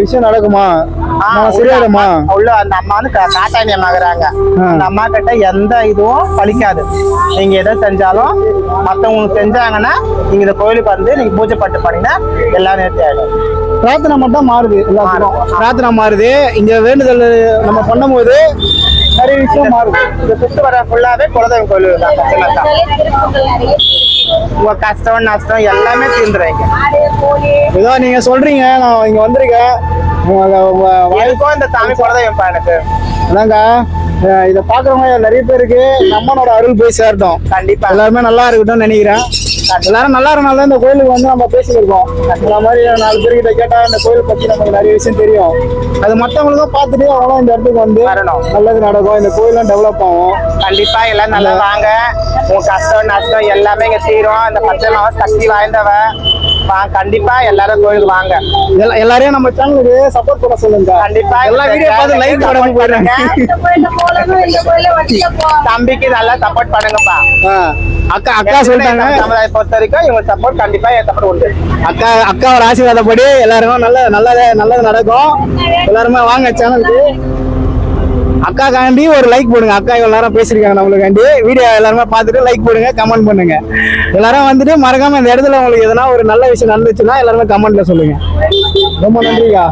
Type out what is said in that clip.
விஷயம் நடக்குமா? சரியாடுமா? உள்ள அந்த அம்மா வந்து காட்டாயணியம் ஆகுறாங்க. அந்த அம்மா கிட்ட எந்த இதுவும் பலிக்காது. நீங்க எதை செஞ்சாலும் மத்தவங்களுக்கு செஞ்சாங்கன்னா நீங்க இந்த கோயிலுக்கு வந்து நீங்க பூஜை பட்டு பண்ணீங்கன்னா எல்லாம் நேர்த்தி ஆயிடும். பிரார்த்தனை மட்டும் மாறுது, பிரார்த்தனை மாறுது. இங்க வேண்டுதல் நம்ம பண்ணும்போது நிறைய விஷயம் மாறுது. இந்த சுத்து வர ஃபுல்லாவே குலதெய்வம் கோயில் தான். உங்க கஷ்டம் நஷ்டம் எல்லாமே தீர்ந்துருவீங்க. ஏதோ நீங்க சொல்றீங்க, நான் இங்க வந்திருக்கேன். எனக்கும் இந்த சாமி குலதெய்வம் எனக்கு அதாங்க. இதை பாக்குறவங்க நிறைய பேருக்கு நம்மளோட அருள் போய் சேரட்டும். கண்டிப்பா எல்லாருமே நல்லா இருக்கட்டும்னு நினைக்கிறேன். எல்லாரும் நல்லா இருக்கனால இந்த கோயிலுக்கு வந்து நம்ம பேசியிருக்கோம். இந்த மாதிரி 4 பேர்கிட்ட கேட்டா இந்த கோயில் பத்தி நமக்கு நிறைய விஷயம் தெரியும். அது மற்றவங்களுக்கும் பார்த்துட்டு அவங்களும் இந்த இடத்துக்கு வந்து நல்லது நடக்கும், இந்த கோயிலும் டெவலப் ஆகும். கண்டிப்பா எல்லாம் நல்லா வாங்க. உங்க கஷ்டம் நஷ்டம் எல்லாமே இங்க தீரும். இந்த பச்சை சக்தி வாய்ந்தவ கண்டிப்பா எல்லாரும் கோயிலுக்கு வாங்க. எல்லாரையும் நம்ம சேனலுக்கு சப்போர்ட் பண்ண சொல்லுங்க. கண்டிப்பா எல்லா வீடியோ பார்த்து லைக் போட போயிடுறாங்க. தம்பிக்கு நல்லா சப்போர்ட் பண்ணுங்கப்பா. அக்கா சொல்லிட்டாங்க, சமுதாயத்தை பொறுத்த வரைக்கும் இவங்க சப்போர்ட் கண்டிப்பா என் சப்போர்ட் உண்டு. அக்காவோட ஆசீர்வாதப்படி எல்லாருக்கும் நல்லது நடக்கும். எல்லாருமே வாங்க சேனலுக்கு. அக்காக்காண்டி ஒரு லைக் போடுங்க. அக்கா இவ்வளவு நேரம் பேசிருக்காங்க நம்மளுக்காண்டி. வீடியோ எல்லாருமே பார்த்துட்டு லைக் போடுங்க, கமெண்ட் பண்ணுங்க. எல்லாரும் வந்துட்டு மறக்காம இந்த இடத்துல உங்களுக்கு எதனா ஒரு நல்ல விஷயம் நடந்துச்சுன்னா எல்லாருமே கமெண்ட்ல சொல்லுங்க. ரொம்ப நன்றிக்கா.